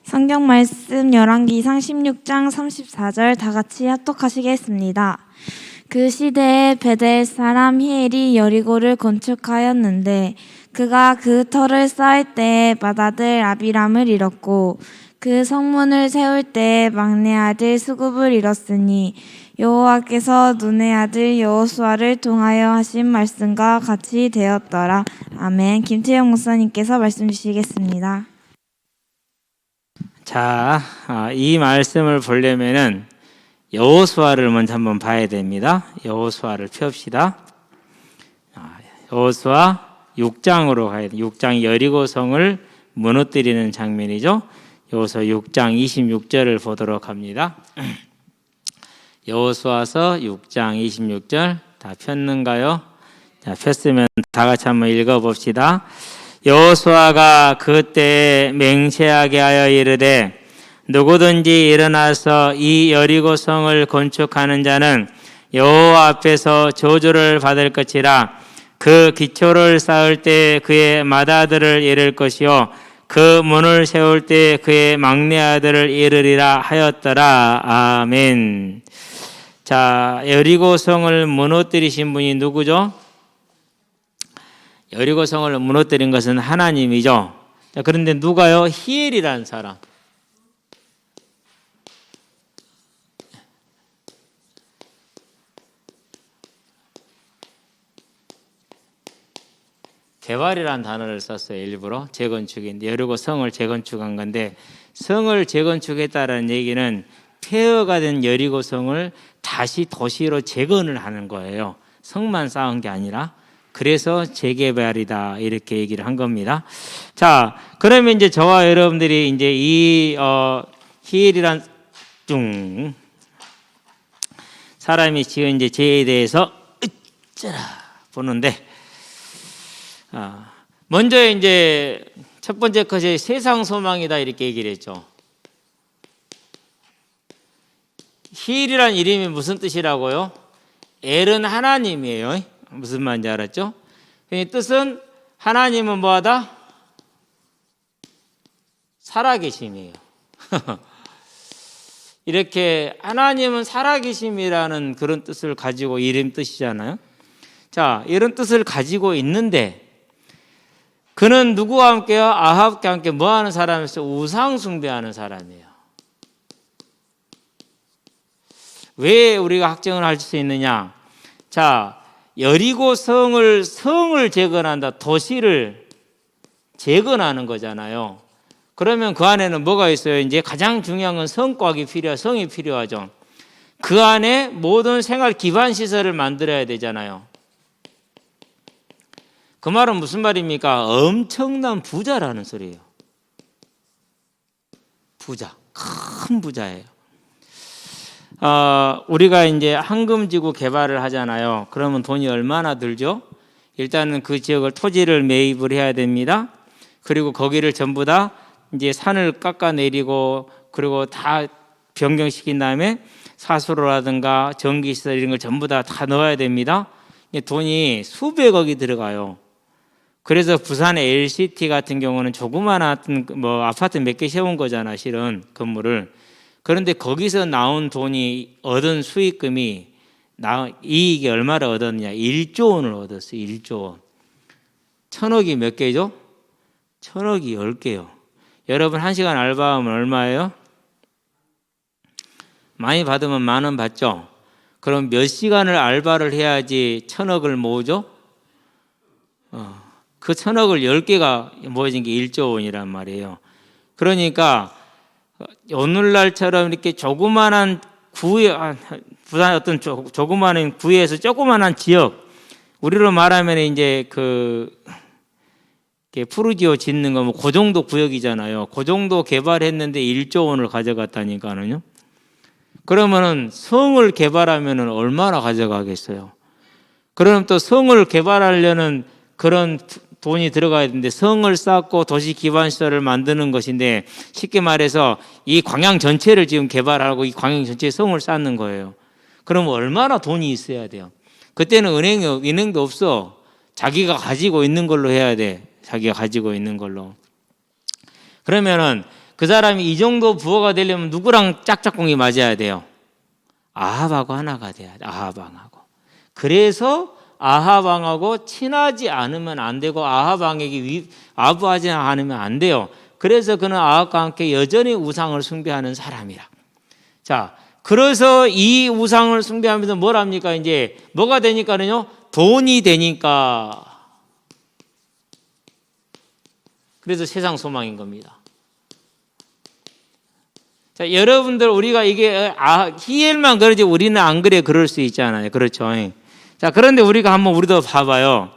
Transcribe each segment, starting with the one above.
성경 말씀 열왕기상 16장 34절 다 같이 합독하시겠습니다. 그 시대에 베델 사람 히엘이 여리고를 건축하였는데 그가 그 터를 쌓을 때에 맏아들 아비람을 잃었고 그 성문을 세울 때에 막내 아들 수굽을 잃었으니 여호와께서 눈의 아들 여호수아를 통하여 하신 말씀과 같이 되었더라. 아멘. 김태영 목사님께서 말씀 주시겠습니다. 자, 이 말씀을 보려면은 여호수아를 먼저 한번 봐야 됩니다. 여호수아를 펴봅시다. 여호수아 6장으로 가야 돼요. 6장 여리고성을 무너뜨리는 장면이죠. 여호수아 6장 26절을 보도록 합니다. 여호수아서 6장 26절 다 폈는가요? 자, 폈으면 다 같이 한번 읽어봅시다. 여호수아가 그때 맹세하게 하여 이르되 누구든지 일어나서 이 여리고성을 건축하는 자는 여호와 앞에서 저주를 받을 것이라. 그 기초를 쌓을 때 그의 맏아들을 잃을 것이요 그 문을 세울 때 그의 막내 아들을 잃으리라 하였더라. 아멘. 자, 여리고성을 무너뜨리신 분이 누구죠? 여리고성을 무너뜨린 것은 하나님이죠. 자, 그런데 누가요? 히엘이라는 사람. 개발이라는 단어를 썼어요. 일부러 재건축인데 여리고성을 재건축한 건데 성을 재건축했다는 얘기는 폐허가 된 여리고성을 다시 도시로 재건을 하는 거예요. 성만 쌓은 게 아니라. 그래서 재개발이다 이렇게 얘기를 한 겁니다. 자, 그러면 이제 저와 여러분들이 이제 이 히엘이란 사람이 지은 이제 죄에 대해서 보는데 먼저 이제 첫 번째 것이 세상 소망이다 이렇게 얘기를 했죠. 히엘이란 이름이 무슨 뜻이라고요? 엘은 하나님이에요. 무슨 말인지 알았죠? 이 뜻은 하나님은 뭐하다? 살아계심이에요. 이렇게 하나님은 살아계심이라는 그런 뜻을 가지고 이름 뜻이잖아요. 자, 이런 뜻을 가지고 있는데 그는 누구와 함께요? 아합과 함께 뭐하는 사람이었어요? 우상 숭배하는 사람이에요. 왜 우리가 확정을 할 수 있느냐? 자, 여리고 성을 재건한다. 도시를 재건하는 거잖아요. 그러면 그 안에는 뭐가 있어요? 이제 가장 중요한 건 성곽이 성이 필요하죠. 그 안에 모든 생활 기반 시설을 만들어야 되잖아요. 그 말은 무슨 말입니까? 엄청난 부자라는 소리예요. 부자, 큰 부자예요. 우리가 이제 황금지구 개발을 하잖아요. 그러면 돈이 얼마나 들죠? 일단은 그 지역을 토지를 매입을 해야 됩니다. 그리고 거기를 전부 다 이제 산을 깎아내리고 그리고 다 변경시킨 다음에 사수로라든가 전기시설 이런 걸 전부 다 넣어야 됩니다. 돈이 수백억이 들어가요. 그래서 부산의 LCT 같은 경우는 조그마한 아파트 몇 개 세운 거잖아, 실은 건물을. 그런데 거기서 나온 돈이 얻은 수익금이 이익이 얼마를 얻었냐? 1조 원을 얻었어요. 1조 원. 1,000억이 몇 개죠? 1,000억이 10개요. 여러분 1시간 알바하면 얼마예요? 많이 받으면 10,000원 받죠? 그럼 몇 시간을 알바를 해야지 1,000억을 모으죠? 그 1,000억을 10개가 모여진 게 1조 원이란 말이에요. 그러니까 오늘날처럼 이렇게 조그만한 구에, 부산 어떤 조그만한 구에서 조그만한 지역, 우리로 말하면 이제 푸르지오 짓는 거 그 정도 구역이잖아요. 그 정도 개발했는데 1조 원을 가져갔다니까는요. 그러면은 성을 개발하면은 얼마나 가져가겠어요? 그럼 또 성을 개발하려는 그런 돈이 들어가야 되는데 성을 쌓고 도시 기반 시설을 만드는 것인데 쉽게 말해서 이 광양 전체를 지금 개발하고 이 광양 전체에 성을 쌓는 거예요. 그럼 얼마나 돈이 있어야 돼요? 그때는 은행도 없어. 자기가 가지고 있는 걸로 해야 돼. 자기가 가지고 있는 걸로. 그러면은 그 사람이 이 정도 부호가 되려면 누구랑 짝짝꿍이 맞아야 돼요? 아합하고 하나가 돼야 돼. 아합왕하고. 그래서 아합왕하고 친하지 않으면 안 되고 아합왕에게 아부하지 않으면 안 돼요. 그래서 그는 아합과 함께 여전히 우상을 숭배하는 사람이라. 자, 그래서 이 우상을 숭배하면서 뭘 합니까? 이제 뭐가 되니까는요? 돈이 되니까. 그래서 세상 소망인 겁니다. 자, 여러분들 우리가 이게 히엘만 그러지 우리는 안 그래 그럴 수 있잖아요. 그렇죠? 자, 그런데 우리가 한번 우리도 봐봐요.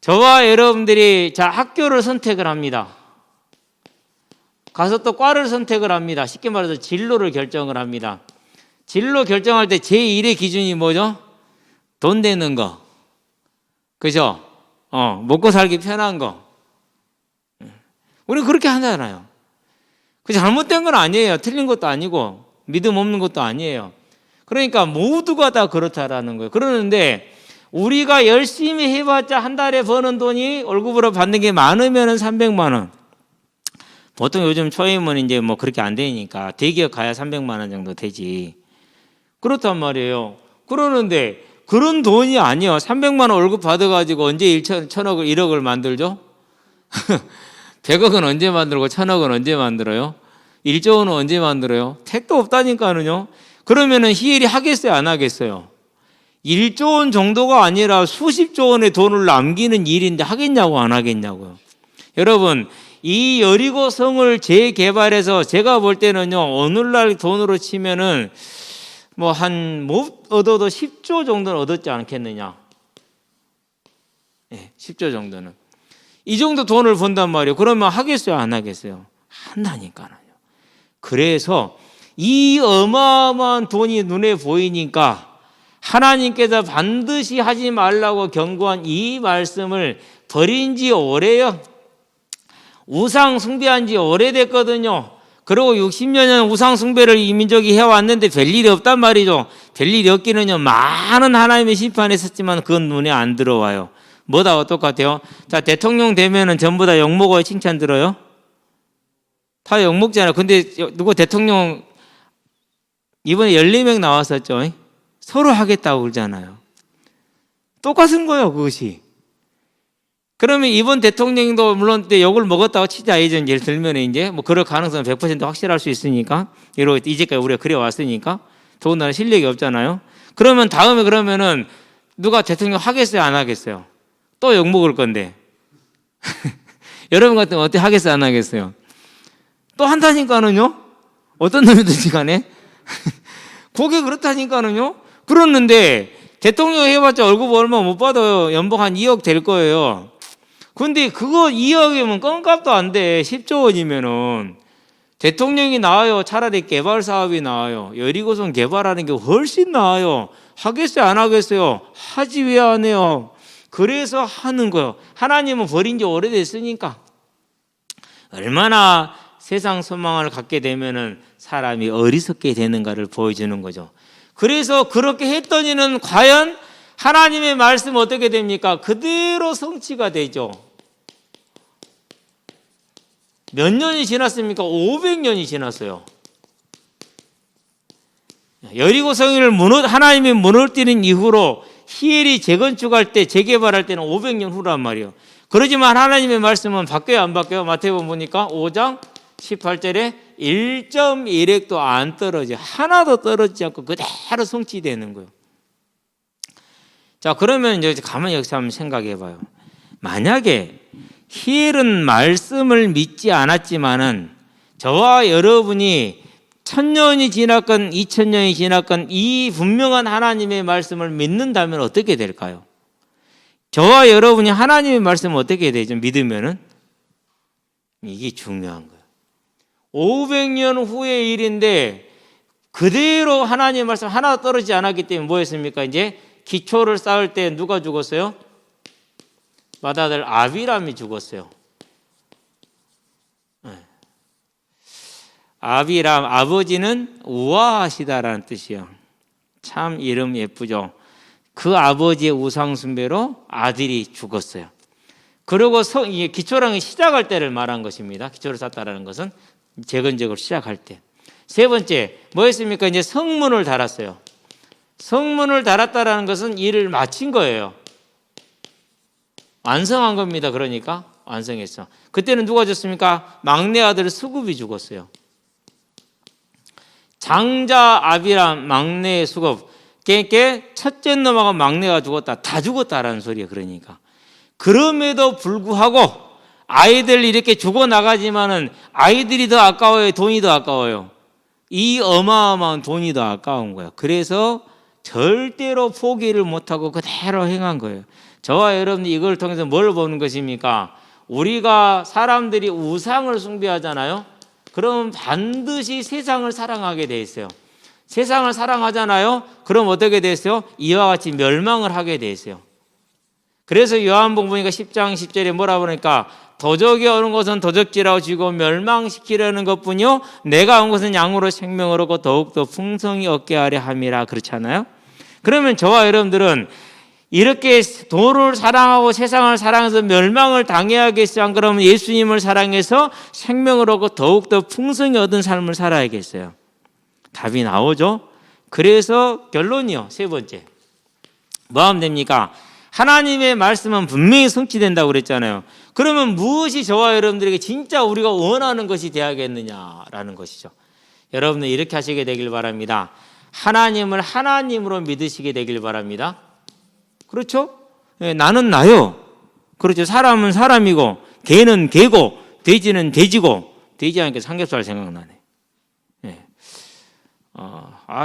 저와 여러분들이 자 학교를 선택을 합니다. 가서 또 과를 선택을 합니다. 쉽게 말해서 진로를 결정을 합니다. 진로 결정할 때 제1의 기준이 뭐죠? 돈 되는 거. 그죠? 먹고 살기 편한 거. 우리는 그렇게 하잖아요. 그 잘못된 건 아니에요. 틀린 것도 아니고 믿음 없는 것도 아니에요. 그러니까 모두가 다 그렇다라는 거예요. 그러는데 우리가 열심히 해봤자 한 달에 버는 돈이 월급으로 받는 게 많으면 300만 원. 보통 요즘 초임은 이제 뭐 그렇게 안 되니까 대기업 가야 300만 원 정도 되지. 그렇단 말이에요. 그러는데 그런 돈이 아니에요. 300만 원 월급 받아가지고 언제 1천억을 1억을 만들죠? 100억은 언제 만들고 1000억은 언제 만들어요? 1조 원은 언제 만들어요? 택도 없다니까는요. 그러면은 히엘이 하겠어요? 안 하겠어요? 1조 원 정도가 아니라 수십조 원의 돈을 남기는 일인데 하겠냐고 안 하겠냐고요. 여러분, 이 여리고 성을 재개발해서 제가 볼 때는요, 오늘날 돈으로 치면은 뭐 못 얻어도 10조 정도는 얻었지 않겠느냐. 네, 10조 정도는. 이 정도 돈을 번단 말이에요. 그러면 하겠어요? 안 하겠어요? 한다니까요. 그래서 이 어마어마한 돈이 눈에 보이니까 하나님께서 반드시 하지 말라고 경고한 이 말씀을 버린 지 오래요. 우상 숭배한 지 오래됐거든요. 그리고 60년 우상 숭배를 이 민족이 해왔는데 별일이 없단 말이죠. 별일이 없기는요. 많은 하나님의 심판이 있었지만 그건 눈에 안 들어와요. 뭐다 똑같아요. 자, 대통령 되면은 전부 다 욕먹어요? 칭찬 들어요? 다 욕먹잖아요. 근데 누구 대통령 이번에 14명 나왔었죠. 서로 하겠다고 그러잖아요. 똑같은 거예요, 그것이. 그러면 이번 대통령도 물론 욕을 먹었다고 치자. 예전 예를 들면 이제 뭐 그럴 가능성은 100% 확실할 수 있으니까. 이제까지 우리가 그래 왔으니까. 더군다나 실력이 없잖아요. 그러면 다음에 그러면은 누가 대통령 하겠어요, 안 하겠어요? 또 욕 먹을 건데. 여러분 같으면 어떻게 하겠어요, 안 하겠어요? 또 한다니까는요? 어떤 놈이든지 간에. 그게 그렇다니까는요? 그렇는데 대통령 해봤자 월급 얼마 못 받아요. 연봉 한 2억 될 거예요. 근데 그거 2억이면 껌값도 안 돼. 10조 원이면은. 대통령이 나아요. 차라리 개발 사업이 나아요. 여리고성 개발하는 게 훨씬 나아요. 하겠어요, 안 하겠어요? 하지 왜 안 해요? 그래서 하는 거예요. 하나님은 버린 지 오래됐으니까. 얼마나 세상 소망을 갖게 되면은 사람이 어리석게 되는가를 보여주는 거죠. 그래서 그렇게 했더니는 과연 하나님의 말씀 어떻게 됩니까? 그대로 성취가 되죠. 몇 년이 지났습니까? 500년이 지났어요. 여리고 성을 하나님이 무너뜨린 이후로 히엘이 재건축할 때, 재개발할 때는 500년 후란 말이에요. 그러지만 하나님의 말씀은 바뀌어요, 안 바뀌어요? 마태복음 보니까 5장 18절에 1.1획도 안 떨어져. 하나도 떨어지지 않고 그대로 성취되는 거예요. 자, 그러면 이제 가만히 여기서 한번 생각해 봐요. 만약에 히엘은 말씀을 믿지 않았지만은 저와 여러분이 1000년이 지났건 2000년이 지났건 이 분명한 하나님의 말씀을 믿는다면 어떻게 될까요? 저와 여러분이 하나님의 말씀을 어떻게 되죠? 믿으면은 이게 중요한 거예요. 500년 후의 일인데 그대로 하나님의 말씀 하나 떨어지지 않았기 때문에 뭐였습니까? 이제 기초를 쌓을 때 누가 죽었어요? 맏아들 아비람이 죽었어요. 아비람, 아버지는 우아하시다라는 뜻이에요. 참 이름 예쁘죠. 그 아버지의 우상숭배로 아들이 죽었어요. 그리고 기초랑이 시작할 때를 말한 것입니다. 기초를 쌓다라는 것은 재건적으로 시작할 때. 세 번째, 뭐였습니까? 이제 성문을 달았어요. 성문을 달았다라는 것은 일을 마친 거예요. 완성한 겁니다. 그러니까 완성했어. 그때는 누가 죽습니까? 막내 아들 수급이 죽었어요. 장자 아비람 막내 수급. 그러니까 첫째 놈하고 막내가 죽었다. 다 죽었다라는 소리예요. 그러니까. 그럼에도 불구하고 아이들 이렇게 죽어나가지만은 아이들이 더 아까워요? 돈이 더 아까워요? 이 어마어마한 돈이 더 아까운 거예요. 그래서 절대로 포기를 못하고 그대로 행한 거예요. 저와 여러분이 이걸 통해서 뭘 보는 것입니까? 우리가 사람들이 우상을 숭배하잖아요. 그럼 반드시 세상을 사랑하게 돼 있어요. 세상을 사랑하잖아요. 그럼 어떻게 돼 있어요? 이와 같이 멸망을 하게 돼 있어요. 그래서 요한복음 보니까 10장 10절에 뭐라 그러니까 도적이 오는 것은 도적질하고 쥐고 멸망시키려는 것뿐이요 내가 온 것은 양으로 생명을 얻고 더욱더 풍성히 얻게 하려 함이라 그렇잖아요. 그러면 저와 여러분들은 이렇게 돈을 사랑하고 세상을 사랑해서 멸망을 당해야겠어요? 안 그러면 예수님을 사랑해서 생명을 얻고 더욱더 풍성히 얻은 삶을 살아야겠어요? 답이 나오죠. 그래서 결론이요. 세 번째 뭐 하면 됩니까? 하나님의 말씀은 분명히 성취된다고 그랬잖아요. 그러면 무엇이 저와 여러분들에게 진짜 우리가 원하는 것이 되어야겠느냐라는 것이죠. 여러분들 이렇게 하시게 되길 바랍니다. 하나님을 하나님으로 믿으시게 되길 바랍니다. 그렇죠? 네, 나는 나요. 그렇죠. 사람은 사람이고 개는 개고 돼지는 돼지고 돼지 하니까 삼겹살 생각나네. 네.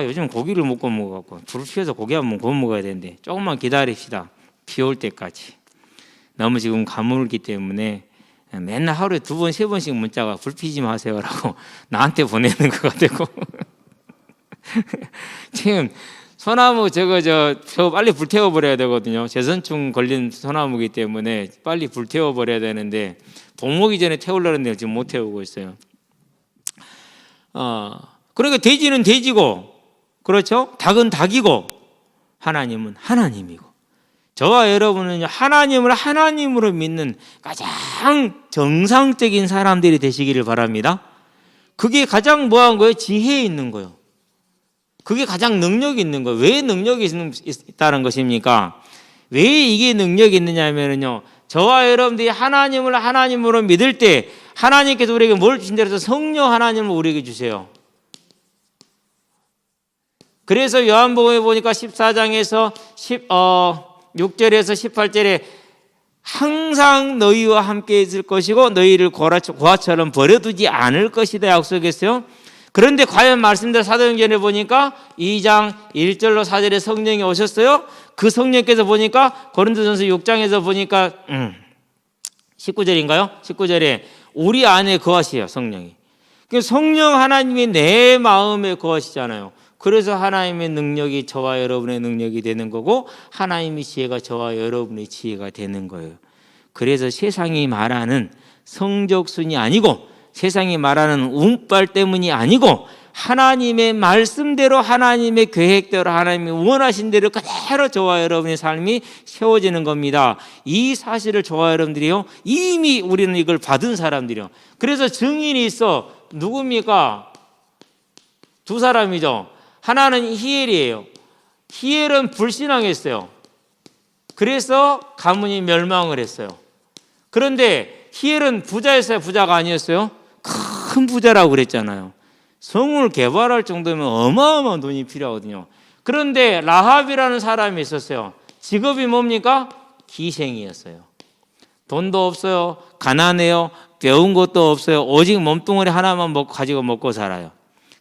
요즘 고기를 못 구워 먹어갖고 불 피워서 고기 한번 구워 먹어야 되는데 조금만 기다립시다. 비 올 때까지. 너무 지금 가물기 때문에 맨날 하루에 2번, 3번씩 문자가 불 피지 마세요라고 나한테 보내는 것 같고 지금 소나무 저 빨리 불태워 버려야 되거든요. 재선충 걸린 소나무이기 때문에 빨리 불태워 버려야 되는데 봄 오기 전에 태우려는데 지금 못 태우고 있어요. 그러니까 돼지는 돼지고 그렇죠? 닭은 닭이고 하나님은 하나님이고 저와 여러분은 하나님을 하나님으로 믿는 가장 정상적인 사람들이 되시기를 바랍니다. 그게 가장 뭐한 거예요? 지혜에 있는 거예요. 그게 가장 능력이 있는 거예요. 왜 능력이 있다는 것입니까? 왜 이게 능력이 있느냐 하면요. 저와 여러분들이 하나님을 하나님으로 믿을 때 하나님께서 우리에게 뭘 주신다 해서 성령 하나님을 우리에게 주세요. 그래서 요한복음에 보니까 14장에서 6절에서 18절에 항상 너희와 함께 있을 것이고 너희를 고아처럼 버려두지 않을 것이다 약속했어요. 그런데 과연 말씀대로 사도행전에 보니까 2장 1절로 4절에 성령이 오셨어요. 그 성령께서 보니까 고린도전서 6장에서 보니까 19절인가요? 19절에 우리 안에 거하시요 성령이. 성령 하나님이 내 마음에 거하시잖아요. 그래서 하나님의 능력이 저와 여러분의 능력이 되는 거고 하나님의 지혜가 저와 여러분의 지혜가 되는 거예요. 그래서 세상이 말하는 성적순이 아니고 세상이 말하는 운빨 때문이 아니고 하나님의 말씀대로 하나님의 계획대로 하나님이 원하신 대로 그대로 저와 여러분의 삶이 세워지는 겁니다. 이 사실을 저와 여러분들이요 이미 우리는 이걸 받은 사람들이요. 그래서 증인이 있어. 누굽니까? 두 사람이죠. 하나는 히엘이에요. 히엘은 불신앙했어요. 그래서 가문이 멸망을 했어요. 그런데 히엘은 부자였어요? 부자가 아니었어요? 큰 부자라고 그랬잖아요. 성을 개발할 정도면 어마어마한 돈이 필요하거든요. 그런데 라합이라는 사람이 있었어요. 직업이 뭡니까? 기생이었어요. 돈도 없어요. 가난해요. 배운 것도 없어요. 오직 몸뚱아리 하나만 가지고 먹고 살아요.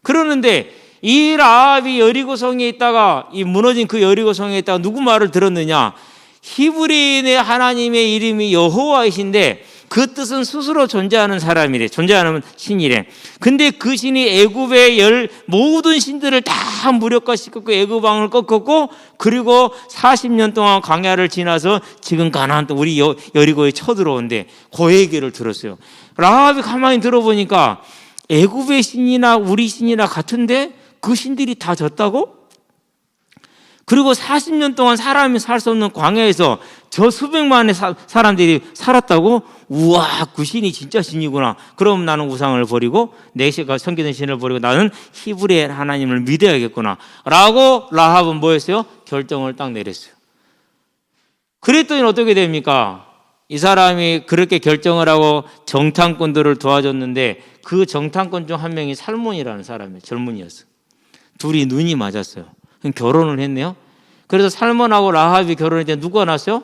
그러는데 이 라합이 여리고성에 있다가 이 무너진 그 여리고성에 있다가 누구 말을 들었느냐? 히브리인의 하나님의 이름이 여호와이신데 그 뜻은 스스로 존재하는 사람이래. 존재하는 신이래. 근데 그 신이 애굽의 모든 신들을 다 무력화시켰고 애굽 왕을 꺾었고 그리고 40년 동안 광야를 지나서 지금 가나안 또 우리 여리고에 쳐들어온대. 그 얘기를 들었어요. 라합이 가만히 들어보니까 애굽의 신이나 우리 신이나 같은데 그 신들이 다 졌다고? 그리고 40년 동안 사람이 살 수 없는 광야에서 저 수백만의 사람들이 살았다고? 우와, 그 신이 진짜 신이구나. 그럼 나는 우상을 버리고 내 섬기는 신을 버리고 나는 히브리의 하나님을 믿어야겠구나 라고 라합은 뭐였어요? 결정을 딱 내렸어요. 그랬더니 어떻게 됩니까? 이 사람이 그렇게 결정을 하고 정탐꾼들을 도와줬는데 그 정탐꾼 중 한 명이 살몬이라는 사람이에요. 젊은이였어요. 둘이 눈이 맞았어요. 결혼을 했네요. 그래서 살몬하고 라합이 결혼했을 때 누가 낳았어요?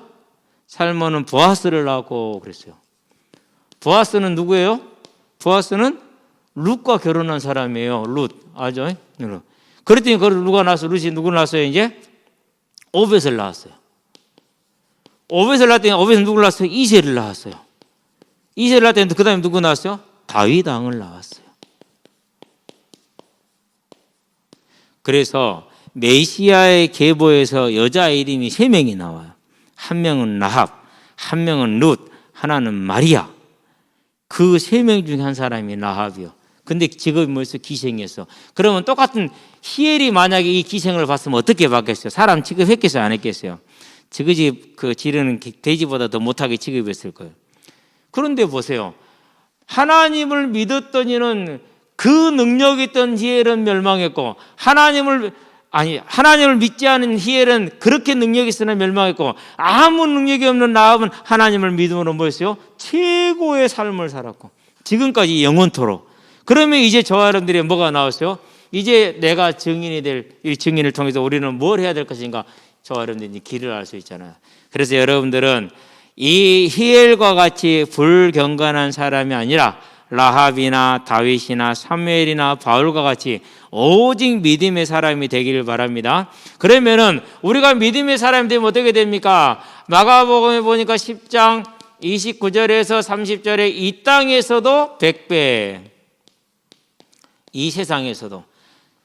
살몬은 보아스를 낳고 그랬어요. 보아스는 누구예요? 보아스는 룻과 결혼한 사람이에요. 룻. 알죠? 그랬더니 그 누가 낳았어요? 룻이 누구 낳았어요? 이제 오벳을 낳았어요. 오벳을 낳았더니 오벳은 누구를 낳았어요? 이새를 낳았어요. 이새를 낳았더니 그 다음에 누구 낳았어요? 다윗 왕을 낳았어요. 그래서 메시아의 계보에서 여자 이름이 3명이 나와요. 한 명은 라합, 한 명은 룻, 하나는 마리아. 그 3명 중에 한 사람이 라합이요. 근데 직업이 뭐였어? 기생이었어. 그러면 똑같은 히엘이 만약에 이 기생을 봤으면 어떻게 받겠어요? 사람 취급했겠어요? 안 했겠어요? 지그집 그 지르는 돼지보다 더 못하게 취급했을 거예요. 그런데 보세요. 하나님을 믿었더니는 그 능력이 있던 히엘은 멸망했고 하나님을 믿지 않은 히엘은 그렇게 능력이 있으나 멸망했고 아무 능력이 없는 라합은 하나님을 믿음으로 뭐였어요? 최고의 삶을 살았고 지금까지 영원토록. 그러면 이제 저와 여러분들이 뭐가 나왔어요? 이제 내가 증인이 될 이 증인을 통해서 우리는 뭘 해야 될 것인가? 저와 여러분들이 길을 알 수 있잖아요. 그래서 여러분들은 이 히엘과 같이 불경건한 사람이 아니라 라합이나 다윗이나 사무엘이나 바울과 같이 오직 믿음의 사람이 되기를 바랍니다. 그러면은 우리가 믿음의 사람이 되면 어떻게 됩니까? 마가복음에 보니까 10장 29절에서 30절에 이 땅에서도 100배, 이 세상에서도,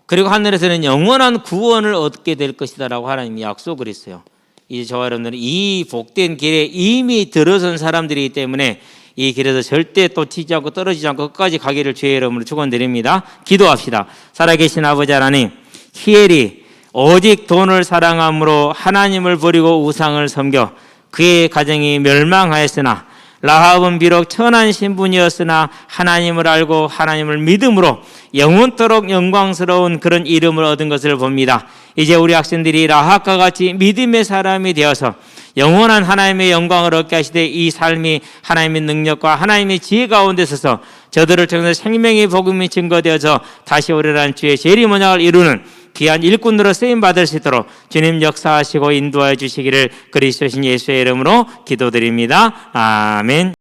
그리고 하늘에서는 영원한 구원을 얻게 될 것이다라고 하나님이 약속을 했어요. 이제 저와 여러분들은 이 복된 길에 이미 들어선 사람들이기 때문에 이 길에서 절대 또 튀지 않고 떨어지지 않고 끝까지 가기를 주의 이름으로 축원드립니다. 기도합시다. 살아계신 아버지 하나님, 히엘이 오직 돈을 사랑함으로 하나님을 버리고 우상을 섬겨 그의 가정이 멸망하였으나 라합은 비록 천한 신분이었으나 하나님을 알고 하나님을 믿음으로 영원토록 영광스러운 그런 이름을 얻은 것을 봅니다. 이제 우리 학생들이 라합과 같이 믿음의 사람이 되어서 영원한 하나님의 영광을 얻게 하시되 이 삶이 하나님의 능력과 하나님의 지혜 가운데 서서 저들을 통해서 생명의 복음이 증거되어서 다시 오리라는 주의 재림언약을 이루는 귀한 일꾼으로 쓰임받을 수 있도록 주님 역사하시고 인도하여 주시기를 그리스도신 예수의 이름으로 기도드립니다. 아멘.